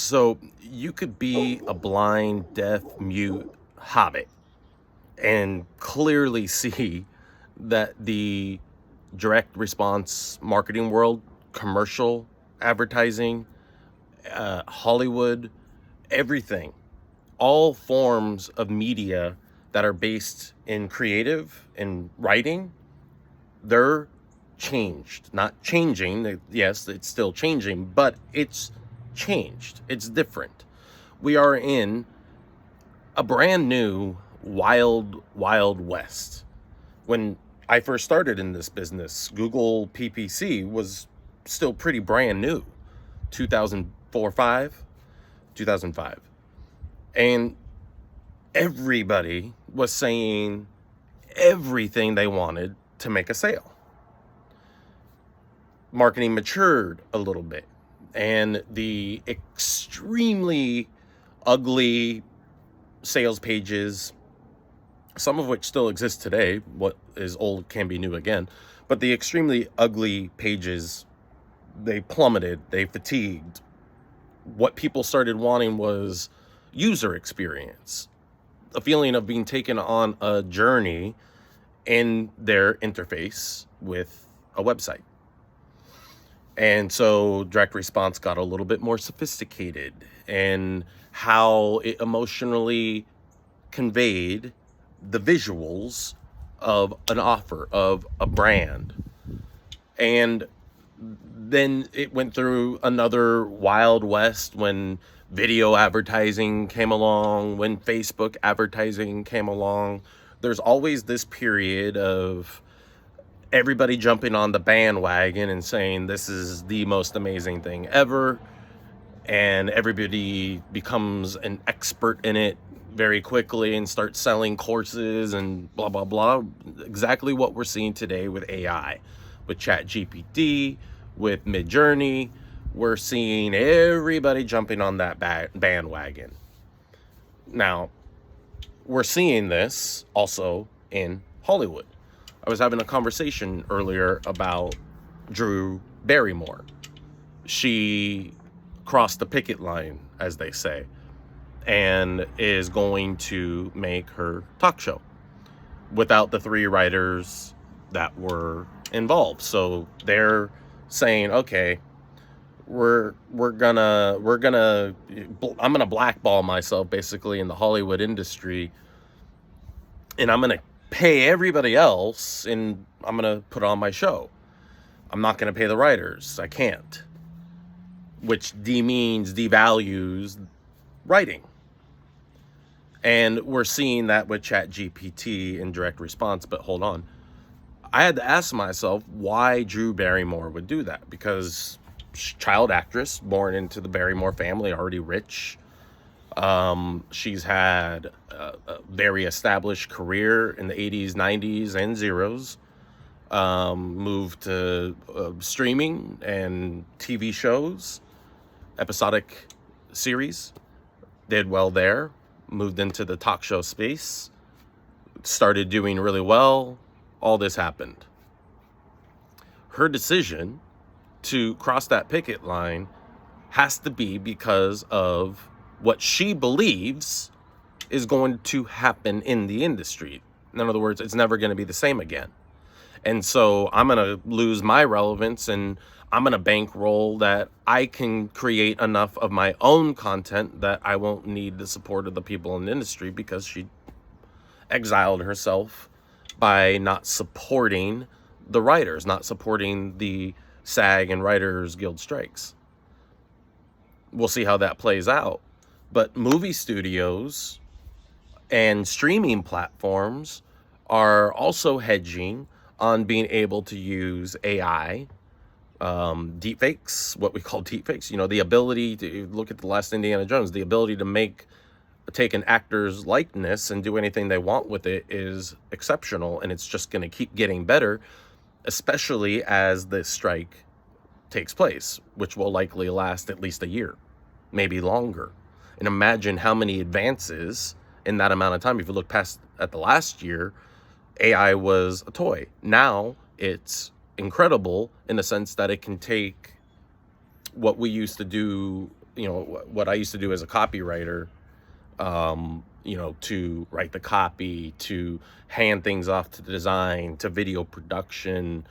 So you could be a blind, deaf, mute hobbit and clearly see that the direct response marketing world, commercial advertising, Hollywood, everything, all forms of media that are based in creative and writing, they're changed. Not changing. Yes, it's still changing, but it's changed. It's different. We are in a brand new wild, wild west. When I first started in this business, Google PPC was still pretty brand new. 2004, 5, 2005. And everybody was saying everything they wanted to make a sale. Marketing matured a little bit, and the extremely ugly sales pages, some of which still exist today, what is old can be new again, but the extremely ugly pages, they plummeted, they fatigued. What people started wanting was user experience, a feeling of being taken on a journey in their interface with a website. And so direct response got a little bit more sophisticated and how it emotionally conveyed the visuals of an offer, of a brand. And then it went through another wild west when video advertising came along, when Facebook advertising came along. There's always this period of everybody jumping on the bandwagon and saying this is the most amazing thing ever, and everybody becomes an expert in it very quickly and starts selling courses and blah blah blah. Exactly what we're seeing today with AI, with ChatGPT, with Midjourney. We're seeing everybody jumping on that bandwagon. Now, we're seeing this also in Hollywood. I was having a conversation earlier about Drew Barrymore. She crossed the picket line, as they say, and is going to make her talk show without the 3 writers that were involved. So they're saying, okay, I'm gonna blackball myself basically in the Hollywood industry, and I'm gonna pay everybody else, and I'm gonna put on my show. I'm not gonna pay the writers. I can't. Which devalues writing. And we're seeing that with ChatGPT and direct response. But hold on. I had to ask myself why Drew Barrymore would do that. Because child actress, born into the Barrymore family, already rich. She's had a very established career in the 80s, 90s, and zeros. Moved to streaming and TV shows, episodic series. Did well there. Moved into the talk show space. Started doing really well. All this happened. Her decision to cross that picket line has to be because of what she believes is going to happen in the industry. In other words, it's never going to be the same again. And so I'm going to lose my relevance, and I'm going to bankroll that I can create enough of my own content that I won't need the support of the people in the industry, because she exiled herself by not supporting the writers, not supporting the SAG and Writers Guild strikes. We'll see how that plays out. But movie studios and streaming platforms are also hedging on being able to use AI, deepfakes, what we call deepfakes. You know, the ability to look at the last Indiana Jones, the ability to take an actor's likeness and do anything they want with it is exceptional, and it's just going to keep getting better, especially as this strike takes place, which will likely last at least a year, maybe longer. And imagine how many advances in that amount of time. If you look past at the last year, AI was a toy. Now it's incredible in the sense that it can take what we used to do what I used to do as a copywriter, to write the copy, to hand things off to the design, to video production.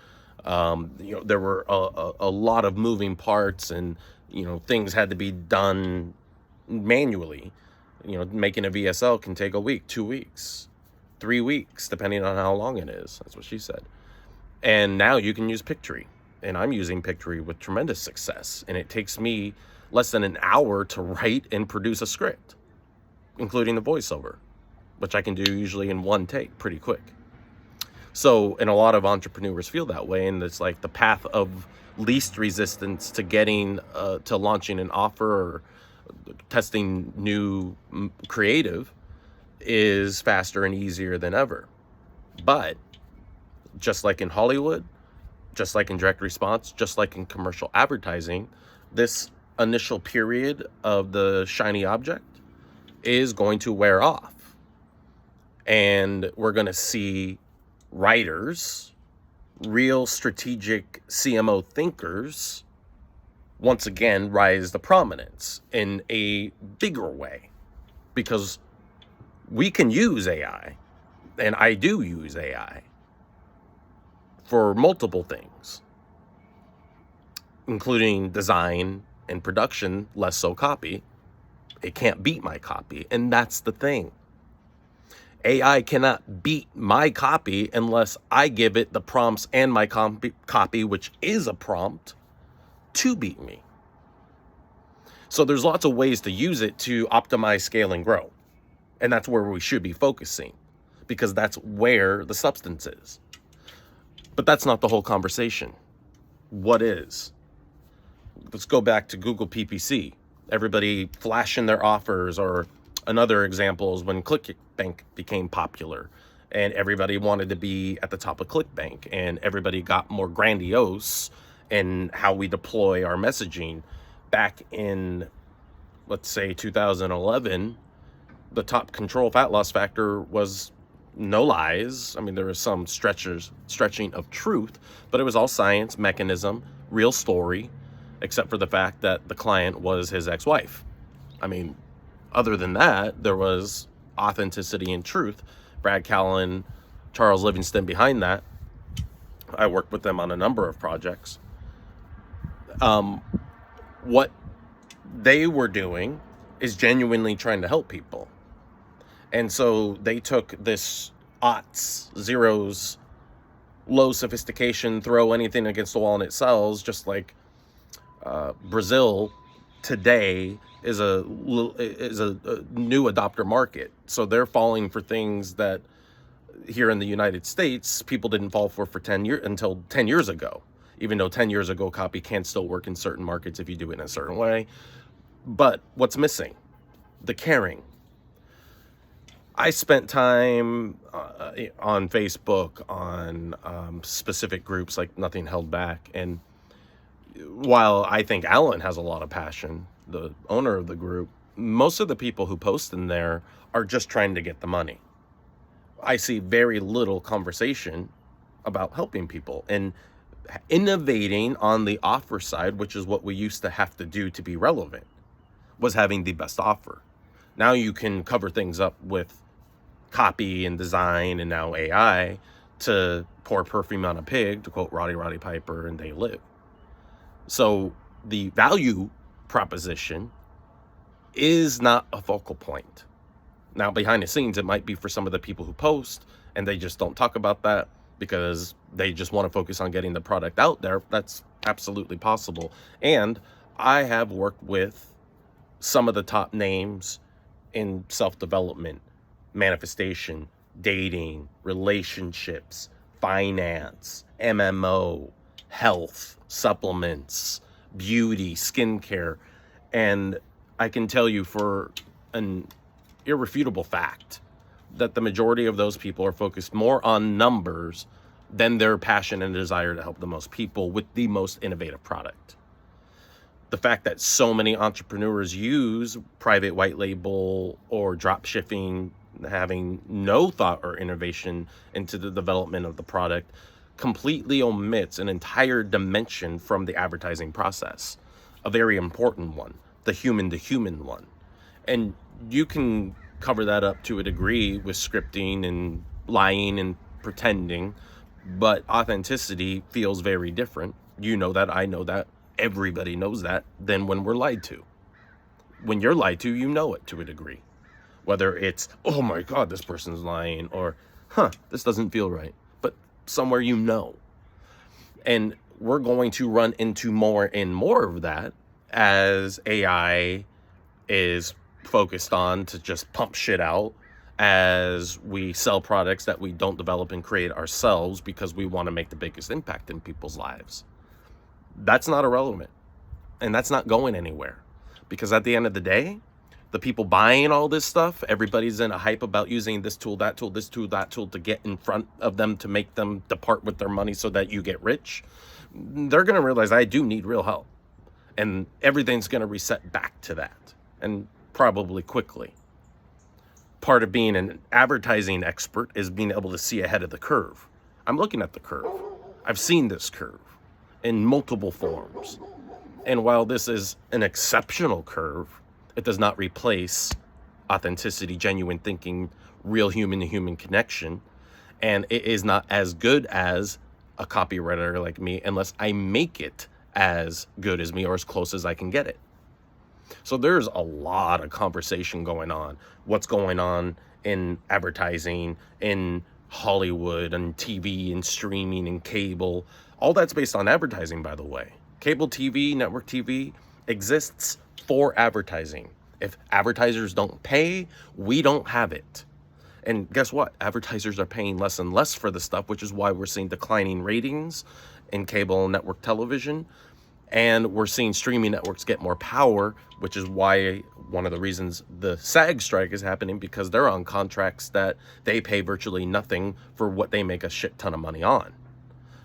There were a lot of moving parts, and, things had to be done manually. Making a VSL can take a week, 2 weeks, 3 weeks, depending on how long it is. That's what she said. And now you can use Pictory, and I'm using Pictory with tremendous success. And it takes me less than an hour to write and produce a script, including the voiceover, which I can do usually in one take pretty quick. So, and a lot of entrepreneurs feel that way, and it's like the path of least resistance to getting to launching an offer or testing new creative is faster and easier than ever. But just like in Hollywood, just like in direct response, just like in commercial advertising, this initial period of the shiny object is going to wear off. And we're going to see writers, real strategic CMO thinkers, once again rise to prominence in a bigger way, because we can use AI, and I do use AI for multiple things, including design and production, less so copy. It can't beat my copy, and that's the thing. AI cannot beat my copy unless I give it the prompts and my copy, which is a prompt, to beat me. So there's lots of ways to use it to optimize, scale, and grow. And that's where we should be focusing, because that's where the substance is. But that's not the whole conversation. What is? Let's go back to Google PPC. Everybody flashing their offers, or another example is when ClickBank became popular and everybody wanted to be at the top of ClickBank, and everybody got more grandiose in how we deploy our messaging. Back in, let's say, 2011, the top control fat loss factor was no lies. I mean, there was some stretching of truth, but it was all science, mechanism, real story, except for the fact that the client was his ex-wife. I mean, other than that, there was authenticity and truth. Brad Callen, Charles Livingston behind that. I worked with them on a number of projects. What they were doing is genuinely trying to help people. And so they took this aughts, zeros, low sophistication, throw anything against the wall and it sells, just like Brazil today is a new adopter market. So they're falling for things that here in the United States people didn't fall for 10 years until 10 years ago. Even though 10 years ago copy can still work in certain markets if you do it in a certain way. But what's missing? The caring. I spent time on Facebook, on specific groups like Nothing Held Back. And while I think Alan has a lot of passion, the owner of the group, most of the people who post in there are just trying to get the money. I see very little conversation about helping people and innovating on the offer side, which is what we used to have to do to be relevant, was having the best offer. Now you can cover things up with copy and design and now AI to pour perfume on a pig, to quote Roddy Piper and They Live. So the value proposition is not a focal point. Now, behind the scenes, it might be for some of the people who post, and they just don't talk about that because they just want to focus on getting the product out there. That's absolutely possible. And I have worked with some of the top names in self-development, manifestation, dating, relationships, finance, MMO, health, supplements, beauty, skincare. And I can tell you for an irrefutable fact that the majority of those people are focused more on numbers than their passion and desire to help the most people with the most innovative product. The fact that so many entrepreneurs use private white label or drop shipping, having no thought or innovation into the development of the product, completely omits an entire dimension from the advertising process, a very important one, the human to human one. And you can cover that up to a degree with scripting and lying and pretending, but authenticity feels very different. You know that, I know that, everybody knows that, than when we're lied to. When you're lied to, you know it to a degree. Whether it's, oh my God, this person's lying, or, this doesn't feel right. But somewhere you know. And we're going to run into more and more of that as AI is focused on to just pump shit out, as we sell products that we don't develop and create ourselves because we want to make the biggest impact in people's lives. That's not irrelevant. And that's not going anywhere. Because at the end of the day, the people buying all this stuff, everybody's in a hype about using this tool, that tool, this tool, that tool to get in front of them to make them depart with their money so that you get rich. They're going to realize I do need real help. And everything's going to reset back to that. And probably quickly. Part of being an advertising expert is being able to see ahead of the curve. I'm looking at the curve. I've seen this curve in multiple forms. And while this is an exceptional curve, it does not replace authenticity, genuine thinking, real human-to-human connection. And it is not as good as a copywriter like me unless I make it as good as me or as close as I can get it. So there's a lot of conversation going on. What's going on in advertising, in Hollywood, and TV, and streaming, and cable. All that's based on advertising, by the way. Cable TV, network TV exists for advertising. If advertisers don't pay, we don't have it. And guess what? Advertisers are paying less and less for the stuff, which is why we're seeing declining ratings in cable and network television. And we're seeing streaming networks get more power, which is why one of the reasons the SAG strike is happening, because they're on contracts that they pay virtually nothing for what they make a shit ton of money on.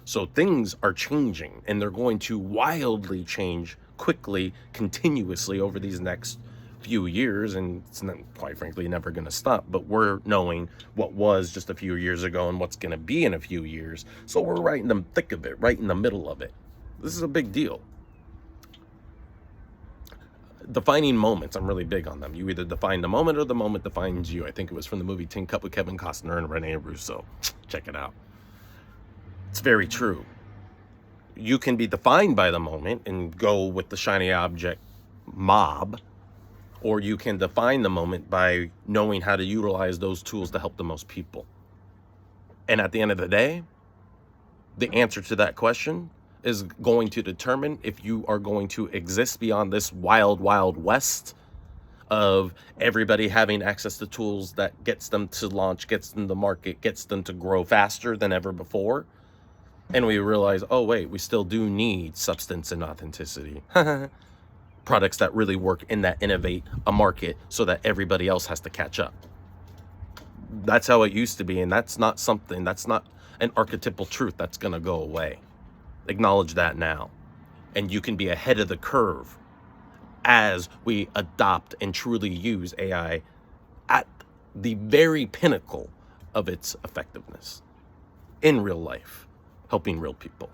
So things are changing, and they're going to wildly change quickly, continuously over these next few years, and it's not, quite frankly, never going to stop. But we're knowing what was just a few years ago and what's going to be in a few years. So we're right in the thick of it, right in the middle of it. This is a big deal. Defining moments, I'm really big on them. You either define the moment or the moment defines you. I think it was from the movie Tin Cup with Kevin Costner and Rene Russo. Check it out. It's very true. You can be defined by the moment and go with the shiny object mob, or you can define the moment by knowing how to utilize those tools to help the most people. And at the end of the day, the answer to that question is going to determine if you are going to exist beyond this wild, wild west of everybody having access to tools that gets them to launch, gets them to market, gets them to grow faster than ever before. And we realize, oh wait, we still do need substance and authenticity. Products that really work and that innovate a market so that everybody else has to catch up. That's how it used to be, and that's not an archetypal truth that's gonna go away. Acknowledge that now. And you can be ahead of the curve as we adopt and truly use AI at the very pinnacle of its effectiveness in real life, helping real people.